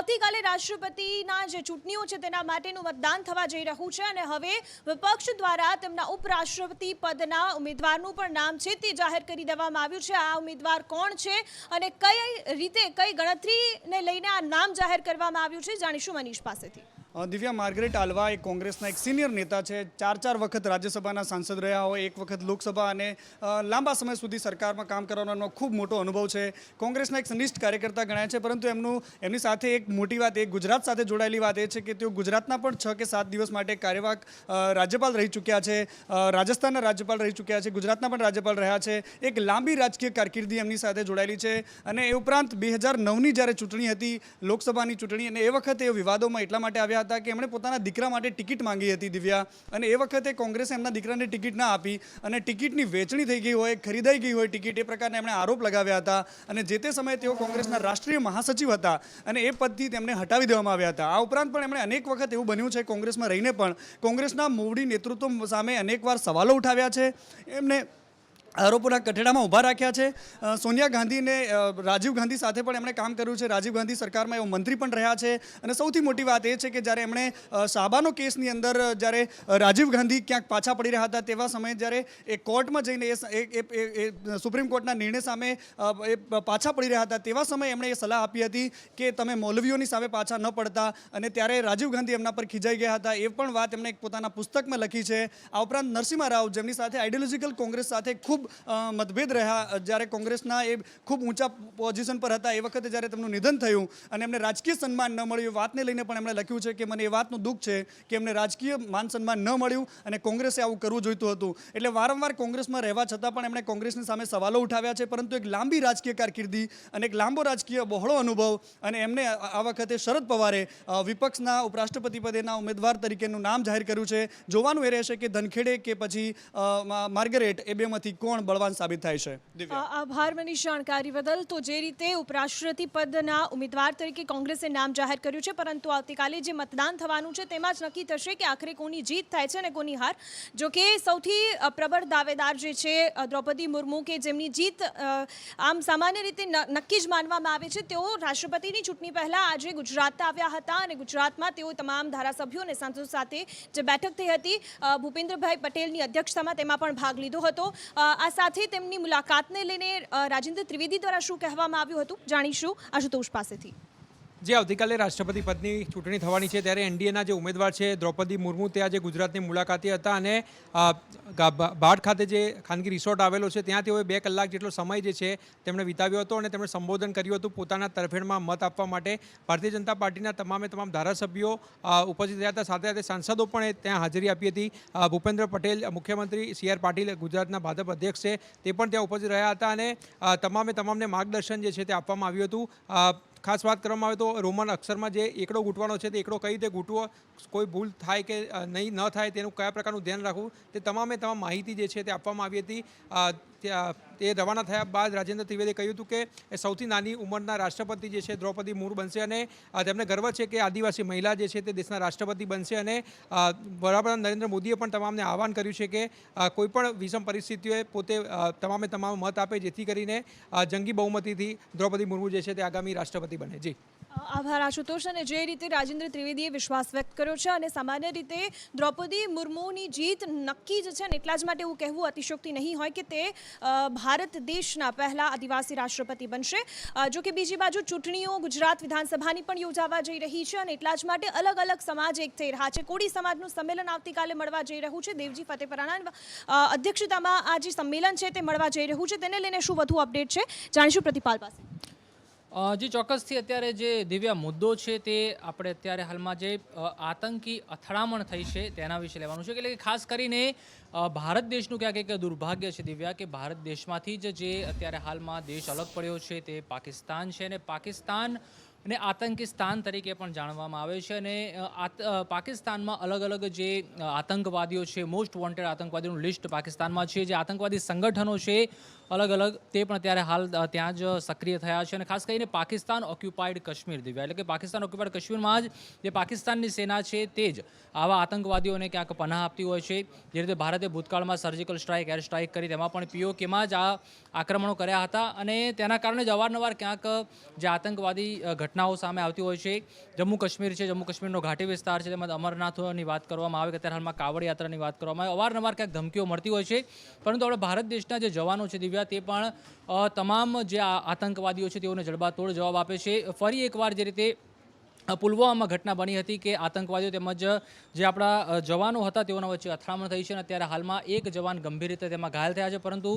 આવતીકાલે રાષ્ટ્રપતિના જે ચૂંટણીઓ છે તેના માટેનું મતદાન થવા જઈ રહ્યું છે અને હવે વિપક્ષ દ્વારા તેમના ઉપરાષ્ટ્રપતિ પદના ઉમેદવારનું પણ નામ છે તે જાહેર કરી દેવામાં આવ્યું છે। આ ઉમેદવાર કોણ છે અને કઈ રીતે કઈ ગણતરીને લઈને આ નામ જાહેર કરવામાં આવ્યું છે, જાણીશું મનીષ પાસેથી। દિવ્યા, માર્ગરેટ આલ્વા એક કોંગ્રેસના એક સિનિયર નેતા છે। ચાર વખત રાજ્યસભાના સાંસદ રહ્યા હોય, એક વખત લોકસભા અને લાંબા સમય સુધી સરકારમાં કામ કરવાનો ખૂબ મોટો અનુભવ છે। કોંગ્રેસના એક સંનિષ્ઠ કાર્યકર્તા ગણાય છે, પરંતુ એમની સાથે એક મોટી વાત, એક ગુજરાત સાથે જોડાયેલી વાત એ છે કે તેઓ ગુજરાતના પણ 6 કે 7 દિવસ માટે કાર્યવાહક રાજ્યપાલ રહી ચૂક્યા છે, રાજસ્થાનના રાજ્યપાલ રહી ચૂક્યા છે, ગુજરાતના પણ રાજ્યપાલ રહ્યા છે। એક લાંબી રાજકીય કારકિર્દી એમની સાથે જોડાયેલી છે અને એ ઉપરાંત 2009ની જ્યારે ચૂંટણી હતી, લોકસભાની ચૂંટણી, અને એ વખતે એ વિવાદોમાં એટલા માટે આવ્યા હતા કે એમણે પોતાના દીકરા માટે ટિકિટ માંગી હતી, દિવ્યા, અને એ વખતે કોંગ્રેસે એમના દીકરાને ટિકિટ ના આપી અને ટિકિટની વેચણી થઈ ગઈ હોય, ખરીદાઈ ગઈ હોય ટિકિટ, એ પ્રકારના એમણે આરોપ લગાવ્યા હતા અને જે તે સમયે તેઓ કોંગ્રેસના રાષ્ટ્રીય મહાસચિવ હતા અને એ પદથી તેમને હટાવી દેવામાં આવ્યા હતા। આ ઉપરાંત પણ એમણે અનેક વખત એવું બન્યું છે કોંગ્રેસમાં રહીને પણ કોંગ્રેસના મોવડી નેતૃત્વ સામે અનેકવાર સવાલો ઉઠાવ્યા છે, એમને આરોપોના કઠેડામાં ઊભા રાખ્યા છે। સોનિયા ગાંધી અને રાજીવ ગાંધી સાથે પણ એમણે કામ કર્યું છે, રાજીવ ગાંધી સરકારમાં એવો મંત્રી પણ રહ્યા છે અને સૌથી મોટી વાત એ છે કે જ્યારે એમણે શાબાનો કેસની અંદર જ્યારે રાજીવ ગાંધી ક્યાંક પાછા પડી રહ્યા હતા તેવા સમયે જ્યારે એ કોર્ટમાં જઈને એ સુપ્રીમ કોર્ટના નિર્ણય સામે એ પાછા પડી રહ્યા હતા તેવા સમયે એમણે એ સલાહ આપી હતી કે તમે મૌલવીઓની સામે પાછા ન પડતા, અને ત્યારે રાજીવ ગાંધી એમના પર ખીજાઈ ગયા હતા। એ પણ વાત એમણે પોતાના પુસ્તકમાં લખી છે। આ ઉપરાંત નરસિમ્હા રાવ, જેમની સાથે આઈડિયોલોજીકલ કોંગ્રેસ સાથે ખૂબ મતભેદ રહ્યા, જ્યારે કોંગ્રેસના એ ખૂબ ઊંચા પોઝિશન પર હતા, એ વખતે જ્યારે તેમનું નિધન થયું અને એમને રાજકીય સન્માન ન મળ્યું, એ વાતને લઈને પણ એમણે લખ્યું છે કે મને એ વાતનું દુઃખ છે કે એમને રાજકીય માન સન્માન ન મળ્યું અને કોંગ્રેસે આવું કરવું જોઈતું હતું। એટલે વારંવાર કોંગ્રેસમાં રહેવા છતાં પણ એમણે કોંગ્રેસની સામે સવાલો ઉઠાવ્યા છે, પરંતુ એક લાંબી રાજકીય કારકિર્દી અને એક લાંબો રાજકીય બહોળો અનુભવ, અને એમને આ વખતે શરદ પવારે વિપક્ષના ઉપરાષ્ટ્રપતિ પદેના ઉમેદવાર તરીકેનું નામ જાહેર કર્યું છે। જોવાનું એ રહેશે કે ધનખેડે કે પછી માર્ગરેટ, એ બેમાંથી કોણ બળવાન સાબિત થાય છે। આભાર મનીષ જાણકારી બદલ। તો જે રીતે ઉપરાષ્ટ્રપતિ પદના ઉમેદવાર તરીકે કોંગ્રેસે નામ જાહેર કર્યું છે, પરંતુ આવતીકાલે જે મતદાન થવાનું છે તેમાં જ નક્કી થશે કે આખરે કોની જીત થાય છે અને કોની હાર। જો કે સૌથી પ્રબળ દાવેદાર જે છે દ્રૌપદી મુર્મુ, કે જેમની જીત આમ સામાન્ય રીતે નક્કી જ માનવામાં આવે છે, તેઓ રાષ્ટ્રપતિની ચૂંટણી પહેલા આજે ગુજરાત આવ્યા હતા અને ગુજરાતમાં તેઓ તમામ ધારાસભ્યો અને સાંસદો સાથે જે બેઠક થઈ હતી ભૂપેન્દ્રભાઈ પટેલની અધ્યક્ષતામાં, તેમાં પણ ભાગ લીધો હતો। આ સાથે તેમની મુલાકાતને લઈને રાજેન્દ્ર ત્રિવેદી દ્વારા શું કહેવામાં આવ્યું હતું, જાણીશું આશુતોષ પાસેથી। જે આવતીકાલે રાષ્ટ્રપતિ પદની ચૂંટણી થવાની છે ત્યારે એનડીએના જે ઉમેદવાર છે દ્રૌપદી મુર્મુ તે આજે ગુજરાતની મુલાકાતે હતા અને બાઢ ખાતે જે ખાનગી રિસોર્ટ આવેલો છે ત્યાં તેઓએ 2 કલાક જેટલો સમય જે છે તેમણે વિતાવ્યો હતો અને તેમણે સંબોધન કર્યું હતું પોતાના તરફેણમાં મત આપવા માટે। ભારતીય જનતા પાર્ટીના તમામ ધારાસભ્યો ઉપસ્થિત રહ્યા હતા, સાથે સાથે સાંસદો પણ ત્યાં હાજરી આપી હતી। ભૂપેન્દ્ર પટેલ, મુખ્યમંત્રી સી આર પાટીલ, ગુજરાતના ભાજપ અધ્યક્ષ છે, તે પણ ત્યાં ઉપસ્થિત રહ્યા હતા અને તમામને માર્ગદર્શન જે છે તે આપવામાં આવ્યું હતું। ખાસ વાત કરવામાં આવે તો રોમન અક્ષરમાં જે એકડો ગૂંટવાનો છે તે એકડો કઈ રીતે ગૂંટવો, કોઈ ભૂલ થાય કે નહીં ન થાય તેનું કયા પ્રકારનું ધ્યાન રાખવું, તે તમામ માહિતી જે છે તે આપવામાં આવી હતી। તે રવાના થયા બાદ રાજેન્દ્ર ત્રિવેદીએ કહ્યું હતું કે એ સૌથી નાની ઉંમરના રાષ્ટ્રપતિ જે છે દ્રૌપદી મુર્મુ બનશે અને તેમને ગર્વ છે કે આદિવાસી મહિલા જે છે તે દેશના રાષ્ટ્રપતિ બનશે। અને વડાપ્રધાન નરેન્દ્ર મોદીએ પણ તમામને આહવાન કર્યું છે કે કોઈપણ વિષમ પરિસ્થિતિઓએ પોતે તમામ મત આપે, જેથી કરીને જંગી બહુમતીથી દ્રૌપદી મુર્મુ જે છે તે આગામી રાષ્ટ્રપતિ બને। જી આભાર આશુતોષ। અને જે રીતે રાજેન્દ્ર ત્રિવેદીએ વિશ્વાસ વ્યક્ત કર્યો છે અને સામાન્ય રીતે દ્રૌપદી મુર્મુની જીત નક્કી જ છે અને એટલા જ માટે એવું કહેવું અતિશયોક્તિ નહીં હોય કે તે ભારત દેશના પહેલા આદિવાસી રાષ્ટ્રપતિ બનશે। જો કે બીજી બાજુ ચૂંટણીઓ ગુજરાત વિધાનસભાની પણ યોજાવા જઈ રહી છે અને એટલા જ માટે અલગ અલગ સમાજ એક થઈ રહ્યા છે। કોળી સમાજનું સંમેલન આવતીકાલે મળવા જઈ રહ્યું છે, દેવજી ફતેપરાના અધ્યક્ષતામાં આ જે સંમેલન છે તે મળવા જઈ રહ્યું છે, તેને લઈને શું વધુ અપડેટ છે, જાણીશું પ્રતિપાલ પાસે। જે ચોક્કસથી અત્યારે જે દિવ્યા મુદ્દો છે તે આપણે અત્યારે હાલમાં જે આતંકી અથડામણ થઈ છે તેના વિશે લેવાનું છે, એટલે કે ખાસ કરીને ભારત દેશનું ક્યાંક એક દુર્ભાગ્ય છે દિવ્યા કે ભારત દેશમાંથી જ જે અત્યારે હાલમાં દેશ અલગ પડ્યો છે તે પાકિસ્તાન છે અને પાકિસ્તાન અને આતંકી સ્થાન તરીકે પણ જાણવામાં આવે છે અને પાકિસ્તાનમાં અલગ અલગ જે આતંકવાદીઓ છે, મોસ્ટ વોન્ટેડ આતંકવાદીઓનું લિસ્ટ પાકિસ્તાનમાં છે, જે આતંકવાદી સંગઠનો છે અલગ અલગ તે પણ અત્યારે હાલ ત્યાં જ સક્રિય થયા છે। અને ખાસ કરીને પાકિસ્તાન ઓક્યુપાઈડ કાશ્મીર દિવ્યા, એટલે કે પાકિસ્તાન ઓક્યુપાઈડ કાશ્મીરમાં જ જે પાકિસ્તાનની સેના છે તે જ આવા આતંકવાદીઓને ક્યાંક પનાહ આપતી હોય છે। જે રીતે ભારતે ભૂતકાળમાં સર્જિકલ સ્ટ્રાઇક, એર સ્ટ્રાઇક કરી, તેમાં પણ પીઓકેમાં જ આ આક્રમણો કર્યા હતા અને તેના કારણે જ અવારનવાર ક્યાંક જે આતંકવાદી ઘટનાઓ સામે આવતી હોય છે. જમ્મુ કાશ્મીર છે, જમ્મુ કાશ્મીરનો ઘાટી વિસ્તાર છે, તેમજ અમરનાથની વાત કરવામાં આવે કે અત્યારે હાલમાં કાવડ યાત્રાની વાત કરવામાં આવે, અવારનવાર ક્યાંક ધમકીઓ મળતી હોય છે. પરંતુ આપણે ભારત દેશના જે જવાનો છે દિવ્યા, તે પણ તમામ જે આતંકવાદીઓ છે તેઓને જડબાતોડ જવાબ આપે છે. ફરી એકવાર જે રીતે પુલવામામાં ઘટના બની હતી કે આતંકવાદીઓ તેમજ જે આપણા જવાનો હતા તેઓના વચ્ચે અથડામણ થઈ છે અને અત્યારે હાલમાં એક જવાન ગંભીર રીતે તેમાં ઘાયલ થયા છે. પરંતુ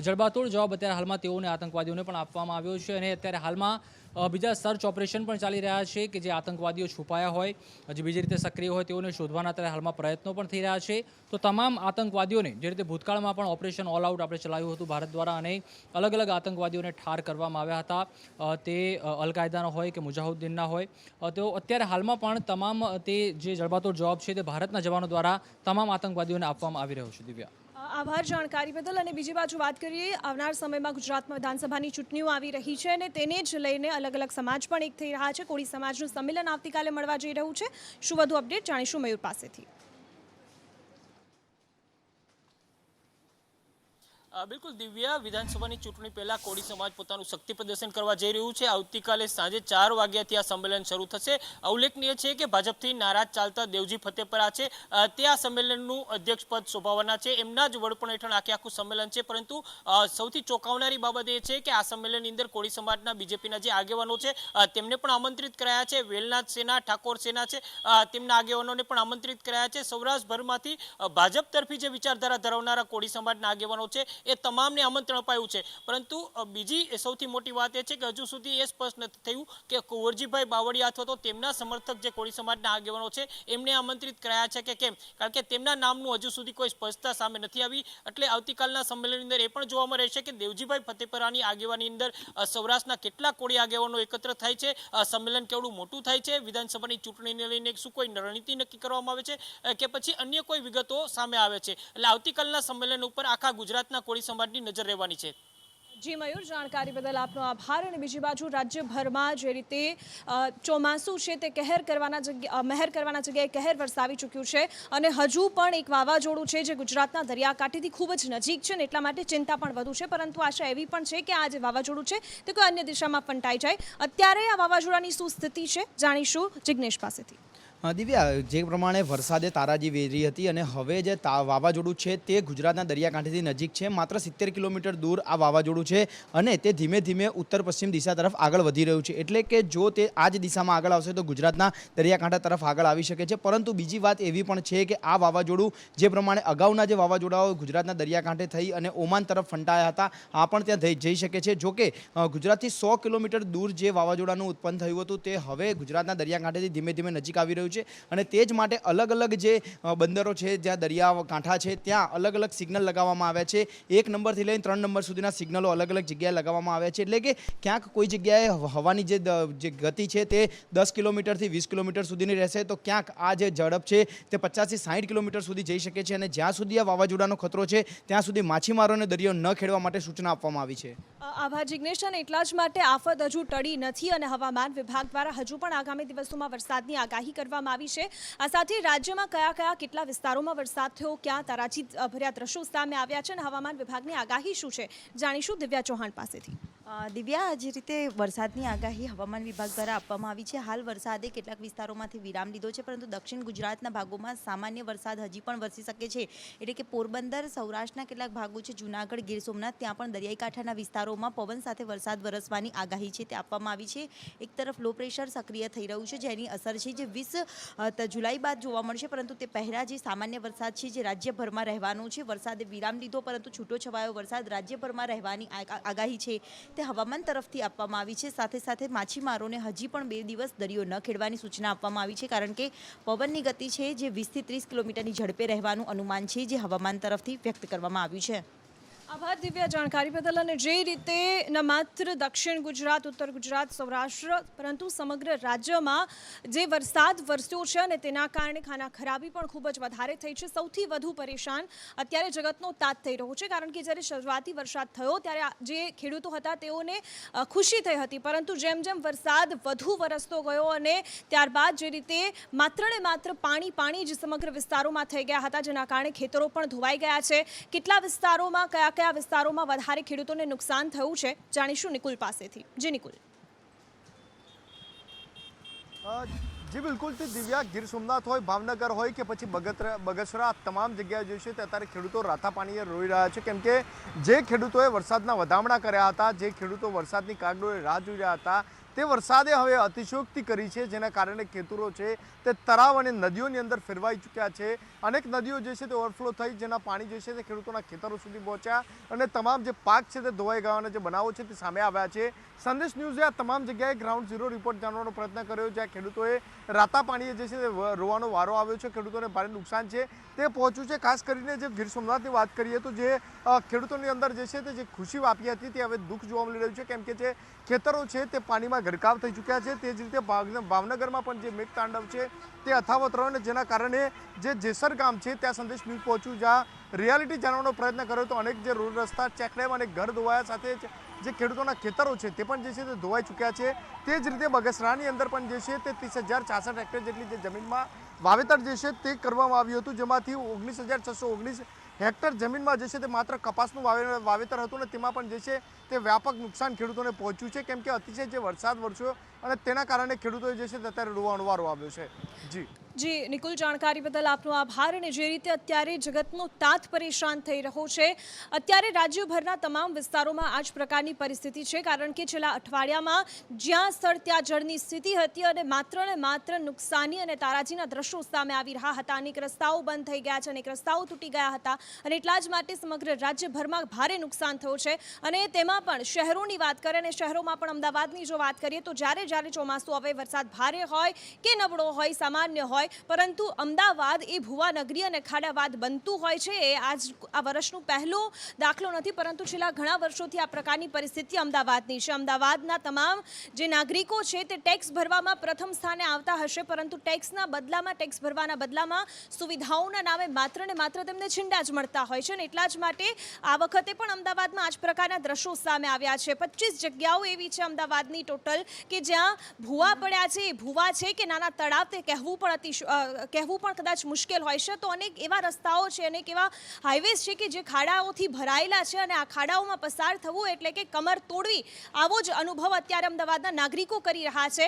જડબાતોડ જવાબ અત્યારે હાલમાં તેઓને આતંકવાદીઓને પણ આપવામાં આવ્યો છે અને અત્યારે હાલમાં બીજા સર્ચ ઓપરેશન પણ ચાલી રહ્યા છે કે જે આતંકવાદીઓ છુપાયા હોય, જે બીજી રીતે સક્રિય હોય તેઓને શોધવાના અત્યારે હાલમાં પ્રયત્નો પણ થઈ રહ્યા છે. તો તમામ આતંકવાદીઓને જે રીતે ભૂતકાળમાં પણ ઓપરેશન ઓલ આઉટ આપણે ચલાવ્યું હતું ભારત દ્વારા અને અલગ અલગ આતંકવાદીઓને ઠાર કરવામાં આવ્યા હતા, તે અલ-કાયદાનો હોય કે મુજાહિદ્દીનના હોય, તો અત્યારે હાલમાં પણ તમામ તે જે જડબાતોડ જવાબ છે તે ભારતના જવાનો દ્વારા તમામ આતંકવાદીઓને આપવામાં આવી રહ્યો છે. દિવ્યા, આભાર જાણકારી બદલ. અને બીજી બાજુ વાત કરીએ, આવનાર સમયમાં ગુજરાતમાં વિધાનસભાની ચૂંટણીઓ આવી રહી છે અને તેને જ લઈને અલગ અલગ સમાજ પણ એક થઈ રહ્યા છે. કોળી સમાજનું સંમેલન આવતીકાલે મળવા જઈ રહ્યું છે. શું વધુ અપડેટ જાણીશું મયુર પાસેથી. બિલકુલ દિવ્યા, વિધાનસભાની ચૂંટણી પહેલા કોળી સમાજ પોતાનું શક્તિ પ્રદર્શન કરવા જઈ રહ્યું છે. આવતીકાલે સાંજે 4 વાગ્યાથી આ સંમેલન શરૂ થશે. ઉલ્લેખનીય છે કે ભાજપથી નારાજ ચાલતા દેવજી ફતેપરા છે તે આ સંમેલનનું અધ્યક્ષ પદ શોભાવવાના છે. એમના જ વડપણ હેઠળ આખું સંમેલન છે. પરંતુ સૌથી ચોંકાવનારી બાબત એ છે કે આ સંમેલનની અંદર કોળી સમાજના બીજેપીના જે આગેવાનો છે તેમને પણ આમંત્રિત કરાયા છે. વેલનાથ સેના, ઠાકોર સેના છે, તેમના આગેવાનોને પણ આમંત્રિત કરાયા છે. સૌરાષ્ટ્રભરમાંથી ભાજપ તરફી જે વિચારધારા ધરાવનારા કોળી સમાજના આગેવાનો છે એ તમામને આમંત્રણ અપાયું છે. પરંતુ બીજી સૌથી મોટી વાત એ છે કે હજુ સુધી એ સ્પષ્ટ નથી થયું કે કુંવરજીભાઈ બાવળિયા અથવા તો તેમના સમર્થક જે કોળી સમાજના આગેવાનો છે એમને આમંત્રિત કરાયા છે કે કેમ, કારણ કે તેમના નામનું હજુ સુધી કોઈ સ્પષ્ટતા સામે નથી આવી. એટલે આવતીકાલના સંમેલનની અંદર એ પણ જોવામાં રહેશે કે દેવજીભાઈ ફતેપરાની આગેવાની અંદર સૌરાષ્ટ્રના કેટલા કોળી આગેવાનો એકત્ર થાય છે, સંમેલન કેવડું મોટું થાય છે, વિધાનસભાની ચૂંટણીને લઈને શું કોઈ રણનીતિ નક્કી કરવામાં આવે છે કે પછી અન્ય કોઈ વિગતો સામે આવે છે. એટલે આવતીકાલના સંમેલન ઉપર આખા ગુજરાતના કોળી સમાજની નજર રહેવાની છે. જી મયુર, જાણકારી બદલ આપનો આભાર. અને બીજી બાજુ રાજ્યભરમાં જે રીતે ચોમાસું છે તે મહેર કરવાના જગ્યાએ કહેર વરસાવી ચૂક્યું છે અને હજુ પણ એક વાવાઝોડું છે જે ગુજરાતના દરિયાકાંઠેથી ખૂબ જ નજીક છે ને એટલા માટે ચિંતા પણ વધુ છે. પરંતુ આશા એવી પણ છે કે આ જે વાવાઝોડું છે તે કોઈ અન્ય દિશામાં ફંટાઈ જાય. અત્યારે આ વાવાઝોડાની શું સ્થિતિ છે જાણીશું જિગ્નેશ પાસેથી. દિવ્યા, જે પ્રમાણે વરસાદે તારાજી વેરી હતી અને હવે જે વાવાઝોડું છે તે ગુજરાતના દરિયાકાંઠેથી નજીક છે. માત્ર 70 કિલોમીટર દૂર આ વાવાઝોડું છે અને તે ધીમે ધીમે ઉત્તર પશ્ચિમ દિશા તરફ આગળ વધી રહ્યું છે. એટલે કે જો તે આ જ દિશામાં આગળ આવશે તો ગુજરાતના દરિયાકાંઠા તરફ આગળ આવી શકે છે. પરંતુ બીજી વાત એવી પણ છે કે આ વાવાઝોડું જે પ્રમાણે અગાઉના જે વાવાઝોડાઓ ગુજરાતના દરિયાકાંઠે થઈ અને ઓમાન તરફ ફંટાયા હતા, આ પણ ત્યાં જઈ શકે છે. જોકે ગુજરાતથી 100 કિલોમીટર દૂર જે વાવાઝોડાનું ઉત્પન્ન થયું હતું તે હવે ગુજરાતના દરિયાકાંઠેથી ધીમે ધીમે નજીક આવી રહ્યું છે. અને તે જ માટે અલગ અલગ જે બંદરો છે, જ્યાં દરિયા કાંઠા છે, ત્યાં અલગ અલગ સિગ્નલ લગાવવામાં આવ્યા છે. 1 નંબરથી લઈને 3 નંબર સુધીના સિગ્નલો અલગ અલગ જગ્યાએ લગાવવામાં આવ્યા છે. એટલે કે ક્યાંક કોઈ જગ્યાએ હવાની જે ગતિ છે તે 10 કિલોમીટરથી 20 કિલોમીટર સુધીની રહેશે, તો ક્યાંક આ જે ઝડપ છે તે 50થી 60 કિલોમીટર સુધી જઈ શકે છે. અને જ્યાં સુધી આ વાવાઝોડાનો ખતરો છે ત્યાં સુધી માછીમારોને દરિયો ન ખેડવા માટે સૂચના આપવામાં આવી છે. આભાર જિગ્નેશ. અને એટલા જ માટે આફત હજુ ટળી નથી અને હવામાન વિભાગ દ્વારા હજુ પણ આગામી દિવસોમાં વરસાદની આગાહી કરવામાં આવી છે. આ સાથે રાજ્યમાં કયા કેટલા વિસ્તારોમાં વરસાદ થયો, ક્યાં તારાજી ભર્યા દ્રશ્યો સામે આવ્યા છે અને હવામાન વિભાગની આગાહી શું છે જાણીશું દિવ્યા ચૌહાણ પાસેથી. દિવ્યા, જે રીતે વરસાદની આગાહી હવામાન વિભાગ દ્વારા આપવામાં આવી છે, હાલ વરસાદે કેટલાક વિસ્તારોમાંથી વિરામ લીધો છે, પરંતુ દક્ષિણ ગુજરાતના ભાગોમાં સામાન્ય વરસાદ હજી પણ વરસી શકે છે. એટલે કે પોરબંદર, સૌરાષ્ટ્રના કેટલાક ભાગો છે, જૂનાગઢ, ગીર સોમનાથ, ત્યાં પણ દરિયાઈ કાંઠાના વિસ્તારોમાં પવન સાથે વરસાદ વરસવાની આગાહી છે તે આપવામાં આવી છે. એક તરફ લો પ્રેશર સક્રિય થઈ રહ્યું છે જેની અસર છે જે 20 જુલાઈ બાદ જોવા મળશે. પરંતુ તે પહેલાં જે સામાન્ય વરસાદ છે જે રાજ્યભરમાં રહેવાનો છે, વરસાદે વિરામ લીધો પરંતુ છૂટો છવાયો વરસાદ રાજ્યભરમાં રહેવાની આગાહી છે તે હવામાન તરફથી આપવામાં આવી છે. સાથે સાથે માછીમારોને હજી પણ 2 દિવસ દરિયો ન ખેડવાની સૂચના આપવામાં આવી છે, કારણ કે પવનની ગતિ છે જે 20થી 30 કિલોમીટરની ઝડપે રહેવાનું અનુમાન છે જે હવામાન તરફથી વ્યક્ત કરવામાં આવ્યું છે. આભાર દિવ્યા જાણકારી બદલ. અને જે રીતે ન માત્ર દક્ષિણ ગુજરાત, ઉત્તર ગુજરાત, સૌરાષ્ટ્ર પરંતુ સમગ્ર રાજ્યમાં જે વરસાદ વરસ્યો છે અને તેના કારણે ખાના ખરાબી પણ ખૂબ જ વધારે થઈ છે. સૌથી વધુ પરેશાન અત્યારે જગતનો તાત થઈ રહ્યો છે, કારણ કે જ્યારે શરૂઆતી વરસાદ થયો ત્યારે જે ખેડૂતો હતા તેઓને ખુશી થઈ હતી, પરંતુ જેમ જેમ વરસાદ વધુ વરસતો ગયો અને ત્યારબાદ જે રીતે માત્ર ને માત્ર પાણી જ સમગ્ર વિસ્તારોમાં થઈ ગયા હતા, જેના કારણે ખેતરો પણ ધોવાઈ ગયા છે. કેટલા વિસ્તારોમાં કયા વિસ્તારોમાં વધારે ખેડૂતોને નુકસાન થયું છે જાણીશું નિકુલ પાસેથી. જી નિકુલ. જી બિલકુલથી દિવ્યા, ગીર સોમનાથ હોય, ભાવનગર હોય કે પછી બગસરા તમામ જગ્યાએ જે છે તે અત્યારે ખેડૂતો રાતા પાણીએ રોઈ રહ્યા છે, કેમ કે જે ખેડૂતોએ વરસાદના વધામણા કર્યા હતા, જે ખેડૂતો વરસાદની કાગડોળે રાહ જોઈ રહ્યા હતા, તે વરસાદે હવે અતિશયોક્તિ કરી છે, જેના કારણે ખેતરો છે તે તળાવ અને નદીઓની અંદર ફેરવાઈ ચૂક્યા છે. અનેક નદીઓ જે છે તે ઓવરફ્લો થઈ, જેના પાણી જે છે તે ખેડૂતોના ખેતરો સુધી પહોંચ્યા અને તમામ જે પાક છે તે ધોવાઈ ગયાના જે બનાવો છે તે સામે આવ્યા છે. સંદેશ ન્યૂઝે આ તમામ જગ્યાએ ગ્રાઉન્ડ ઝીરો રિપોર્ટ જાણવાનો પ્રયત્ન કર્યો, જ્યાં ખેડૂતોએ રાતા પાણીએ જે છે તે રોવાનો વારો આવ્યો છે. ખેડૂતોને ભારે નુકસાન છે તે પહોંચ્યું છે. ખાસ કરીને જે ગીર સોમનાથની વાત કરીએ તો જે ખેડૂતોની અંદર જે છે તે જે ખુશી વાપી હતી તે હવે દુઃખ જોવા મળી રહ્યું છે, કેમ કે જે ખેતરો છે તે પાણીમાં ગરકાવ થઈ ચૂક્યા છે. તે જ રીતે ભાવનગરમાં પણ જે મેઘતાંડવ છે તે યથાવત રહ્યો અને જેના કારણે જે જેસર ગામ છે ત્યાં સંદેશ ન્યૂઝ પહોંચ્યું, જ્યાં રિયાલિટી જાણવાનો પ્રયત્ન કર્યો તો અનેક જે રોડ રસ્તા, ચેકડેમ અને ઘર ધોવાયા સાથે જ જે ખેડૂતોના ખેતરો છે તે પણ જે છે તે ધોવાઈ ચૂક્યા છે. તે જ રીતે બગસરાની અંદર પણ જે છે તે 30,066 હેક્ટર જેટલી જે જમીનમાં વાવેતર જે છે તે કરવામાં આવ્યું હતું, જેમાંથી 19,619 હેક્ટર જમીનમાં જે છે તે માત્ર કપાસનું વાવેતર હતું અને તેમાં પણ જે છે તે વ્યાપક નુકસાન ખેડૂતોને પહોંચ્યું છે, કેમ કે અતિશય જે વરસાદ વરસ્યો અને તેના કારણે ખેડૂતોએ જે છે તે અત્યારે રોવાનો વારો આવ્યો છે. જી નિકુલ, જાણકારી બદલ આપનો આભાર. અને જે રીતે અત્યારે જગતનો તાત પરેશાન થઈ રહ્યો છે, અત્યારે રાજ્યભરના તમામ વિસ્તારોમાં આ જ પ્રકારની પરિસ્થિતિ છે, કારણ કે છેલ્લા અઠવાડિયામાં જ્યાં સ્થળ ત્યાં જળની સ્થિતિ હતી અને માત્ર નુકસાની અને તારાજીના દ્રશ્યો સામે આવી રહ્યા હતા. અનેક રસ્તાઓ બંધ થઈ ગયા છે, અનેક રસ્તાઓ તૂટી ગયા હતા અને એટલા જ માટે સમગ્ર રાજ્યભરમાં ભારે નુકસાન થયું છે. અને તેમાં પણ શહેરોની વાત કરીએ અને શહેરોમાં પણ અમદાવાદની જો વાત કરીએ તો જ્યારે ચોમાસું આવે, વરસાદ ભારે હોય કે નબળો હોય, સામાન્ય હોય, પરંતુ અમદાવાદ એ ભુવા નગરી અને ખાડાવાદ બનતું હોય છે. એ આ વર્ષનો પહેલો દાખલો નથી, પરંતુ છેલ્લા ઘણા વર્ષોથી આ પ્રકારની પરિસ્થિતિ અમદાવાદની છે. અમદાવાદના તમામ જે નાગરિકો છે તે ટેક્સ ભરવામાં પ્રથમ સ્થાને આવતા હશે, પરંતુ ટેક્સ ભરવાના બદલામાં સુવિધાઓના નામે માત્ર ને માત્ર તેમને છીંડા જ મળતા હોય છે. અને એટલા જ માટે આ વખતે પણ અમદાવાદમાં આ જ પ્રકારના દ્રશ્યો સામે આવ્યા છે. 25 જગ્યાઓ એવી છે અમદાવાદની ટોટલ કે જ્યાં ભૂવા પડ્યા છે. એ ભૂવા છે કે નાના તળાવ તે કહેવું પણ કદાચ મુશ્કેલ હોય છે. તો અનેક એવા રસ્તાઓ છે, અનેક એવા હાઈવેઝ છે કે જે ખાડાઓથી ભરાયેલા છે અને આ ખાડાઓમાં પસાર થવું એટલે કે કમર તોડવી, આવો જ અનુભવ અત્યારે અમદાવાદના નાગરિકો કરી રહ્યા છે.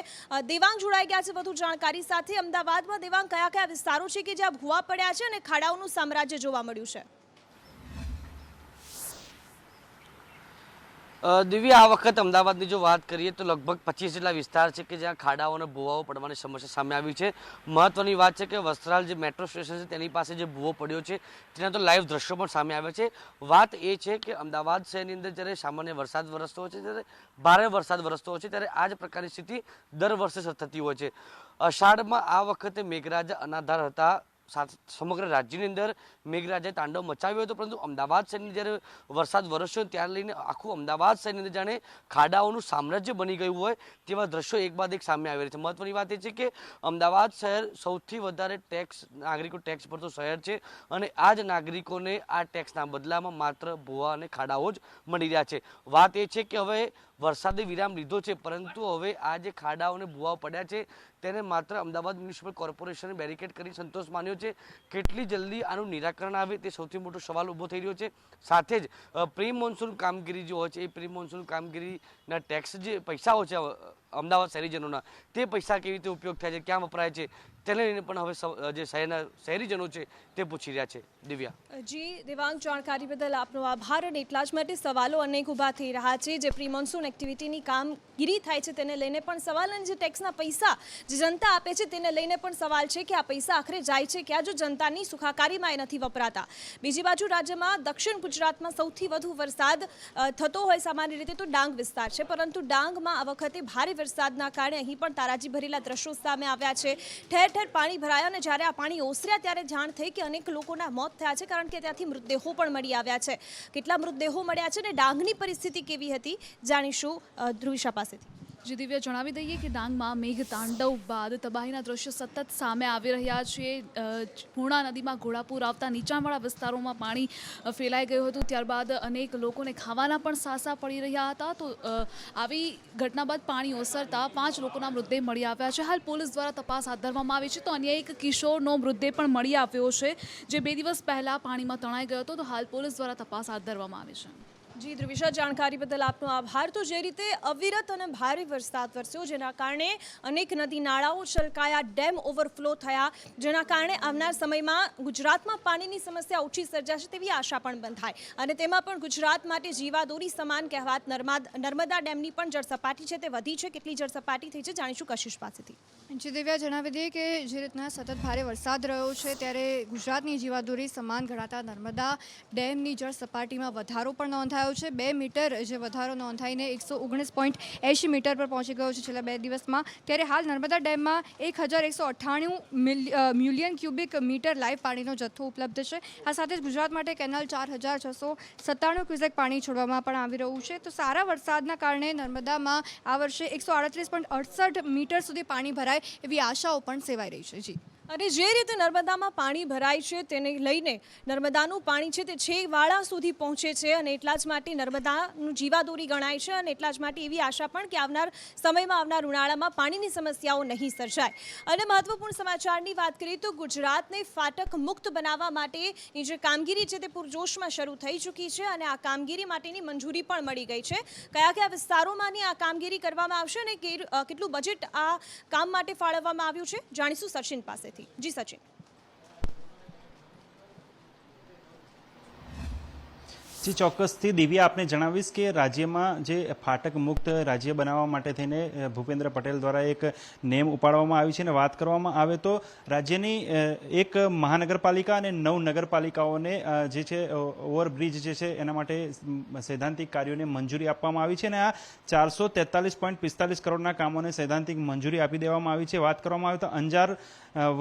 દેવાંગ જોડાઈ ગયા છે વધુ જાણકારી સાથે. અમદાવાદમાં દેવાંગ, કયા વિસ્તારો છે કે જ્યાં ભૂવા પડ્યા છે અને ખાડાઓનું સામ્રાજ્ય જોવા મળ્યું છે? દિવ્યા, આ વખત અમદાવાદની જો વાત કરીએ તો લગભગ 25 જેટલા વિસ્તાર છે કે જ્યાં ખાડાઓ અને ભૂવાઓ પડવાની સમસ્યા સામે આવી છે. મહત્વની વાત છે કે વસ્ત્રાલ જે મેટ્રો સ્ટેશન છે તેની પાસે જે ભૂવો પડ્યો છે તેના તો લાઈવ દ્રશ્યો પણ સામે આવ્યા છે. વાત એ છે કે અમદાવાદ શહેરની અંદર જ્યારે સામાન્ય વરસાદ વરસતો હોય છે, ત્યારે ભારે વરસાદ વરસતો હોય છે, ત્યારે આ જ પ્રકારની સ્થિતિ દર વર્ષે થતી હોય છે. અષાઢમાં આ વખતે મેઘરાજા અનાધાર હતા. સમગ્ર રાજ્યની અંદર મેઘરાજાએ તાંડવ મચાવ્યો હતો, પરંતુ અમદાવાદ શહેરની જ્યારે વરસાદ વરસ્યો ત્યારે લઈને આખું અમદાવાદ શહેરની અંદર જાણે ખાડાઓનું સામ્રાજ્ય બની ગયું હોય તેવા દ્રશ્યો એક બાદ એક સામે આવી રહ્યા છે. મહત્વની વાત એ છે કે અમદાવાદ શહેર સૌથી વધારે નાગરિકો ટેક્સ ભરતો શહેર છે અને આ જ નાગરિકોને આ ટેક્સના બદલામાં માત્ર ભૂવા અને ખાડાઓ જ મળી રહ્યા છે. વાત એ છે કે હવે વરસાદે વિરામ લીધો છે, પરંતુ હવે આ જે ખાડાઓ અને ભૂવાઓ પડ્યા છે તેને માત્ર અમદાવાદ મ્યુનિસિપલ કોર્પોરેશને બેરિકેડ કરી સંતોષ માન્યો છે. કેટલી જલ્દી આનું નિરાકરણ આવે તે સૌથી મોટો સવાલ ઊભો થઈ રહ્યો છે. સાથે જ પ્રી મોન્સૂન કામગીરી જે હોય છે એ પ્રી મોન્સૂન કામગીરીના ટેક્સ જે પૈસાઓ છે અમદાવાદ શહેરીજનોના, તે પૈસા કેવી રીતે ઉપયોગ થાય છે, ક્યાં વપરાય છે, તેને લઈને પણ હવે જે શહેરીજનો છે તે પૂછી રહ્યા છે. દિવ્યા. જી દેવાંગ, જાણકારી બદલ આપનો આભાર. અને એટલા જ માટે સવાલો અનેક ઊભા થઈ રહ્યા છે. જે પ્રી મોન્સૂન એક્ટિવિટીની કામગીરી થાય છે તેને લઈને પણ સવાલ, અને જે ટેક્સના પૈસા જે જનતા આપે છે તેને લઈને પણ સવાલ છે કે આ પૈસા આખરે જાય છે ક્યાં, જો જનતાની સુખાકારીમાં એ નથી વપરાતા. બીજી બાજુ રાજ્યમાં દક્ષિણ ગુજરાતમાં સૌથી વધુ વરસાદ થતો હોય સામાન્ય રીતે તો ડાંગ વિસ્તાર છે, પરંતુ ડાંગમાં આ વખતે ભારે વરસાદના કારણે અહીં પણ તારાજી ભરેલા દ્રશ્યો સામે આવ્યા છે. ઠેર ઠેર પાણી ભરાયા અને જ્યારે આ પાણી ઓસર્યા ત્યારે જાણ થઈ કે અનેક લોકોના મોત થયા છે, કારણ કે ત્યાંથી મૃતદેહો પણ મળી આવ્યા છે. કેટલા મૃતદેહો મળ્યા છે અને ડાંગની પરિસ્થિતિ કેવી હતી જાણીશું ધ્રુવિશા પાસેથી. જે દિવ્ય જણાવી દઈએ કે ડાંગમાં મેઘતાંડવ બાદ તબાહીના દ્રશ્યો સતત સામે આવી રહ્યા છે. પૂર્ણા નદીમાં ઘોડાપુર આવતા નીચાણવાળા વિસ્તારોમાં પાણી ફેલાઈ ગયું હતું. ત્યારબાદ અનેક લોકોને ખાવાના પણ સાસા પડી રહ્યા હતા. તો આવી ઘટના બાદ પાણી ઓસરતા 5 લોકોના મૃતદેહ મળી આવ્યા છે. હાલ પોલીસ દ્વારા તપાસ હાથ ધરવામાં આવી છે. તો અન્ય એક કિશોરનો મૃતદેહ પણ મળી આવ્યો છે, જે 2 દિવસ પહેલા પાણીમાં તણાઈ ગયો હતો. તો હાલ પોલીસ દ્વારા તપાસ હાથ ધરવામાં આવી છે. જી ધ્રુવિશા, જાણકારી બદલ આપનો આભાર. તો જે રીતે અવિરત અને ભારે વરસાદ વરસ્યો જેના કારણે અનેક નદી નાળાઓ છલકાયા, ડેમ ઓવરફ્લો થયા, જેના કારણે આવનાર સમયમાં ગુજરાતમાં પાણીની સમસ્યા ઓછી સર્જાશે તેવી આશા પણ બંધાય. અને તેમાં પણ ગુજરાત માટે જીવાદોરી સમાન કહેવાત નર્મદા ડેમની પણ જળસપાટી છે તે વધી છે. કેટલી જળસપાટી થઈ છે જાણીશું કશિશ પાસેથી. જી દિવ્યા, જણાવી દઈએ કે જે રીતના સતત ભારે વરસાદ રહ્યો છે ત્યારે ગુજરાતની જીવાદોરી સમાન ગણાતા નર્મદા ડેમની જળ સપાટીમાં વધારો પણ નોંધાયો છે. 2 મીટર જે વધારો નોંધાઈને 119.80 મીટર પર પહોંચી ગયો છે છેલ્લા 2 દિવસમાં. ત્યારે હાલ નર્મદા ડેમમાં 1198 મિલિયન ક્યુબિક મીટર લાઈવ પાણીનો જથ્થો ઉપલબ્ધ છે. આ સાથે જ ગુજરાત માટે કેનાલ 4697 ક્યુસેક પાણી છોડવામાં પણ આવી રહ્યું છે. તો સારા વરસાદના કારણે નર્મદામાં આ વર્ષે 138.68 મીટર સુધી પાણી ભરાય એવી આશાઓ પણ સેવાઈ રહી છે. જી, અને જે રીતે નર્મદામાં પાણી ભરાય છે તેને લઈને નર્મદાનું પાણી છે તે છેવાડા સુધી પહોંચે છે અને એટલા જ માટે નર્મદાનું જીવાદોરી ગણાય છે. અને એટલા જ માટે એવી આશા પણ કે આવનાર સમયમાં આવનાર ઉનાળામાં પાણીની સમસ્યાઓ નહીં સર્જાય. અને મહત્વપૂર્ણ સમાચારની વાત કરીએ તો ગુજરાતને ફાટક મુક્ત બનાવવા માટેની જે કામગીરી છે તે પૂરજોશમાં શરૂ થઈ ચૂકી છે અને આ કામગીરી માટેની મંજૂરી પણ મળી ગઈ છે. કયા કયા વિસ્તારોમાંની આ કામગીરી કરવામાં આવશે અને કેટલું બજેટ આ કામ માટે ફાળવવામાં આવ્યું છે જાણીશું સચિન પાસેથી. જી સચિન. જી ચોક્કસથી દિવ્યા, આપને જણાવીશ કે રાજ્યમાં જે ફાટક મુક્ત રાજ્ય બનાવવા માટે થઈને ભૂપેન્દ્ર પટેલ દ્વારા એક નેમ ઉપાડવામાં આવી છે. અને વાત કરવામાં આવે તો રાજ્યની એક મહાનગરપાલિકા અને 9 નગરપાલિકાઓને જે છે ઓવરબ્રિજ જે છે એના માટે સૈદ્ધાંતિક કાર્યોને મંજૂરી આપવામાં આવી છે. અને આ 443.45 કરોડના કામોને સૈદ્ધાંતિક મંજૂરી આપી દેવામાં આવી છે. વાત કરવામાં આવે તો અંજાર,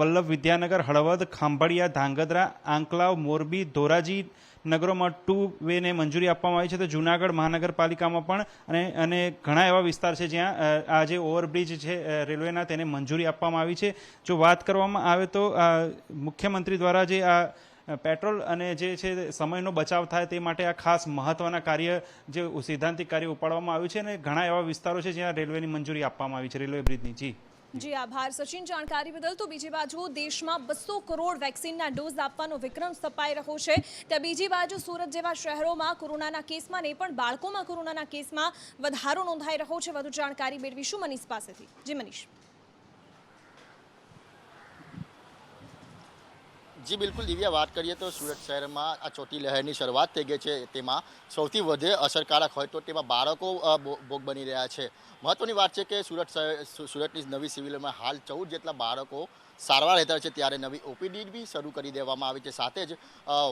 વલ્લભ વિદ્યાનગર, હળવદ, ખાંભળિયા, ધાંગધ્રા, આંકલાવ, મોરબી, ધોરાજી નગરોમાં 2 વેને મંજૂરી આપવામાં આવી છે. તો જૂનાગઢ મહાનગરપાલિકામાં પણ અને ઘણા એવા વિસ્તાર છે જ્યાં આ જે ઓવરબ્રિજ છે રેલવેના તેને મંજૂરી આપવામાં આવી છે. જો વાત કરવામાં આવે તો મુખ્યમંત્રી દ્વારા જે આ પેટ્રોલ અને જે છે સમયનો બચાવ થાય તે માટે આ ખાસ મહત્વના કાર્ય જે સૈદ્ધાંતિક કાર્ય ઉપાડવામાં આવ્યું છે. અને ઘણા એવા વિસ્તારો છે જ્યાં રેલવેની મંજૂરી આપવામાં આવી છે, રેલવે બ્રિજની. જી આભાર સચિન જાણકારી બદલ. તો બીજી બાજુ દેશમાં 200 કરોડ વેક્સિનના ડોઝ આપવાનો વિક્રમ સ્થપાઈ રહ્યો છે. ત્યાં બીજી બાજુ સુરત જેવા શહેરોમાં કોરોનાના કેસમાં નહીં પણ બાળકોમાં કોરોનાના કેસમાં વધારો નોંધાઈ રહ્યો છે. વધુ જાણકારી મેળવીશું મનીષ પાસેથી. જી મનીષ. જી બિલકુલ દિવ્યા, વાત કરીએ તો સુરત શહેરમાં આ ચોથી લહેરની શરૂઆત થઈ ગઈ છે. તેમાં સૌથી વધુ અસરકારક હોય તો તેમાં બાળકો ભોગ બની રહ્યા છે. મહત્વની વાત છે કે સુરતની નવી સિવિલમાં હાલ 14 જેટલા બાળકો સારવાર હેઠળ છે. ત્યારે નવી ઓપીડી બી શરૂ કરી દેવામાં આવી છે. સાથે જ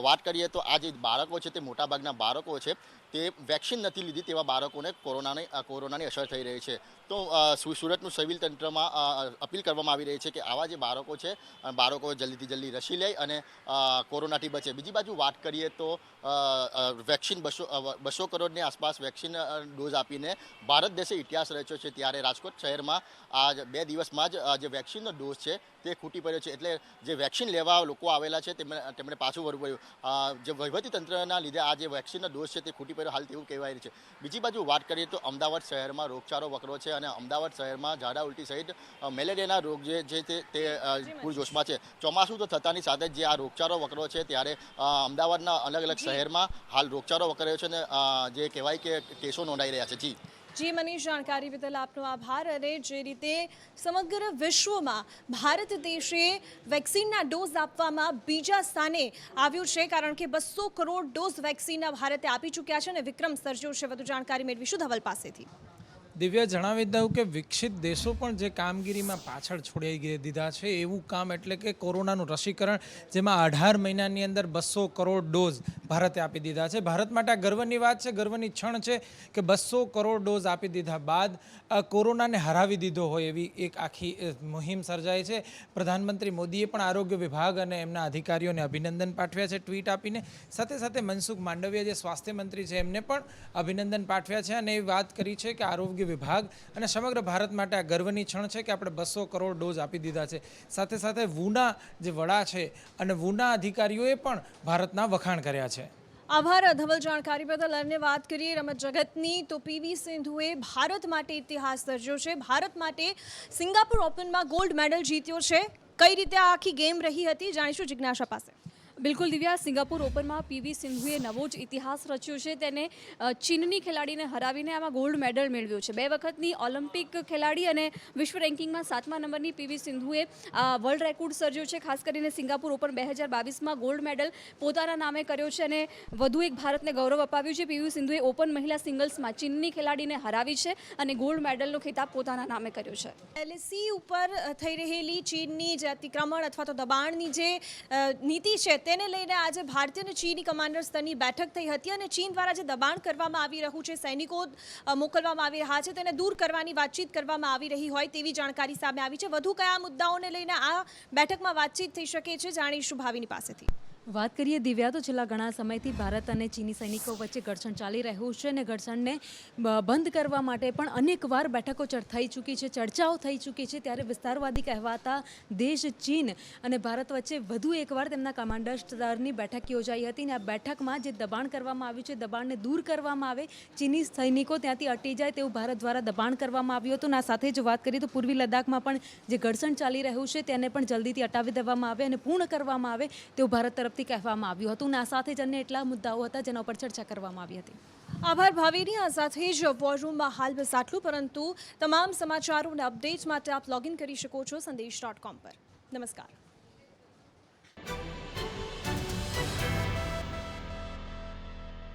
વાત કરીએ તો આ જે બાળકો છે તે મોટાભાગના બાળકો છે તે વેક્સિન નથી લીધી તેવા બાળકોને કોરોનાની અસર થઈ રહી છે. તો સુરતનું સિવિલ તંત્રમાં અપીલ કરવામાં આવી રહી છે કે આવા જે બાળકો છે બાળકો જલ્દીથી જલ્દી રસી લે અને કોરોનાથી બચે. બીજી બાજુ વાત કરીએ તો વેક્સિન 200 કરોડની આસપાસ વેક્સિન ડોઝ આપીને ભારત દેશે ઇતિહાસ રચ્યો છે. ત્યારે રાજકોટ શહેરમાં આ 2 દિવસમાં જ જે વેક્સિનનો ડોઝ છે તે ખૂટી પડ્યો છે. એટલે જે વેક્સિન લેવા લોકો આવેલા છે તેમણે પાછું વળવું પડ્યું. જે વહીવટીતંત્રના લીધે આ જે વેક્સિનનો ડોઝ છે તે ખૂટી પડ્યો હાલ તેવું કહેવાય છે. બીજી બાજુ વાત કરીએ તો અમદાવાદ શહેરમાં રોગચાળો વકરો છે અને અમદાવાદ શહેરમાં ઝાડા ઉલટી સહિત મેલેરિયાના રોગ જે છે તે પૂરજોશમાં છે. ચોમાસું તો થતાની સાથે જે આ રોગચાળો વકરો છે ત્યારે અમદાવાદના અલગ અલગ શહેરમાં હાલ રોગચાળો વકર્યો છે અને જે કહેવાય કે કેસો નોંધાઈ રહ્યા છે. જી મનીષ, જાણકારી બદલ આપનો આભાર. અને જે રીતે સમગ્ર વિશ્વમાં ભારત દેશે વેક્સિનના ડોઝ આપવામાં બીજા સ્થાને આવ્યું છે કારણ કે 200 કરોડ ડોઝ વેક્સિનના ભારતે આપી ચૂક્યા છે અને વિક્રમ સર્જ્યો છે. વધુ જાણકારી મેળવીશું ધવલ પાસેથી. દિવ્યા, જણાવી દઉં કે વિકસિત દેશો પણ જે કામગીરીમાં પાછળ છોડી દીધા છે એવું કામ એટલે કે કોરોનાનું રસીકરણ, જેમાં 18 મહિનાની અંદર 200 કરોડ ડોઝ ભારતે આપી દીધા છે. ભારત માટે આ ગર્વની વાત છે, ગર્વની ક્ષણ છે કે 200 કરોડ ડોઝ આપી દીધા બાદ કોરોનાને હરાવી દીધો હોય એવી એક આખી મુહિમ સર્જાઈ છે. પ્રધાનમંત્રી મોદીએ પણ આરોગ્ય વિભાગ અને એમના અધિકારીઓને અભિનંદન પાઠવ્યા છે ટ્વીટ આપીને. સાથે સાથે મનસુખ માંડવિયા જે સ્વાસ્થ્ય મંત્રી છે એમને પણ અભિનંદન પાઠવ્યા છે અને એ વાત કરી છે કે આરોગ્ય વિભાગ અને સમગ્ર ભારત માટે આ ગર્વની ક્ષણ છે કે આપણે 200 કરોડ ડોઝ આપી દીધા છે. સાથે સાથે વુના જે વડા છે અને વુના અધિકારીઓએ પણ ભારતના વખાણ કર્યા છે. આભાર ધવલ જાણકારી બદલ. અને વાત કરીએ રમત જગતની તો પીવી સિંધુએ ભારત માટે ઇતિહાસ સર્જ્યો છે. ભારત માટે સિંગાપુર ઓપનમાં ગોલ્ડ મેડલ જીત્યો છે. કઈ રીતે આ આખી ગેમ રહી હતી જાણીશું જિજ્ઞાસા પાસે. બિલકુલ દિવ્યા, સિંગાપુર ઓપનમાં પીવી સિંધુએ નવો જ ઇતિહાસ રચ્યો છે. તેને ચીનની ખેલાડીને હરાવીને આમાં ગોલ્ડ મેડલ મેળવ્યો છે. 2 વખતની ઓલિમ્પિક ખેલાડી અને વિશ્વ રેન્કિંગમાં 7મા નંબરની પીવી સિંધુએ વર્લ્ડ રેકોર્ડ સર્જ્યો છે. ખાસ કરીને સિંગાપુર ઓપન 2022માં ગોલ્ડ મેડલ પોતાના નામે કર્યો છે અને વધુ એક ભારતને ગૌરવ અપાવ્યું છે. પીવી સિંધુએ ઓપન મહિલા સિંગલ્સમાં ચીનની ખેલાડીને હરાવી છે અને ગોલ્ડ મેડલનો ખિતાબ પોતાના નામે કર્યો છે. LSE ઉપર થઈ રહેલી ચીનની જે અતિક્રમણ અથવા તો દબાણની જે નીતિ છે તેને લઈને આજે ભારતીય અને ચીની કમાન્ડર સ્તરની બેઠક થઈ હતી અને ચીન દ્વારા જે દબાણ કરવામાં આવી રહ્યું છે, સૈનિકો મોકલવામાં આવી રહ્યા છે, તેને દૂર કરવાની વાતચીત કરવામાં આવી રહી હોય તેવી જાણકારી સામે આવી છે. વધુ કયા મુદ્દાઓને લઈને આ બેઠકમાં વાતચીત થઈ શકે છે, જાણીશું ભાવિની પાસેથી. વાત કરીએ દિવ્યા, તો છેલ્લા ઘણા સમયથી ભારત અને ચીની સૈનિકો વચ્ચે ઘર્ષણ ચાલી રહ્યું છે અને ઘર્ષણને બંધ કરવા માટે પણ અનેકવાર બેઠકો થઈ ચૂકી છે, ચર્ચાઓ થઈ ચૂકી છે. ત્યારે વિસ્તારવાદી કહેવાતા દેશ ચીન અને ભારત વચ્ચે વધુ એકવાર તેમના કમાન્ડર સ્તરની બેઠક યોજાઈ હતી અને આ બેઠકમાં જે દબાણ કરવામાં આવ્યું છે, દબાણને દૂર કરવામાં આવે, ચીની સૈનિકો ત્યાંથી અટી જાય તેવું ભારત દ્વારા દબાણ કરવામાં આવ્યું હતું. અને આ સાથે જો વાત કરીએ તો પૂર્વી લદ્દાખમાં પણ જે ઘર્ષણ ચાલી રહ્યું છે તેને પણ જલ્દીથી હટાવી દેવામાં આવે અને પૂર્ણ કરવામાં આવે તેવું ભારત તરફ કહેવામાં આવ્યું હતું. અને આ સાથે જ અન્ય એટલા મુદ્દાઓ હતા જેના ઉપર ચર્ચા કરવામાં આવી હતી. આભાર ભાવિની. આ સાથે જ વોર રૂમમાં હાલ બસ આટલું, પરંતુ તમામ સમાચારો અને અપડેટ્સ માટે આપ લોગિન કરી શકો છો sandesh.com પર. નમસ્કાર.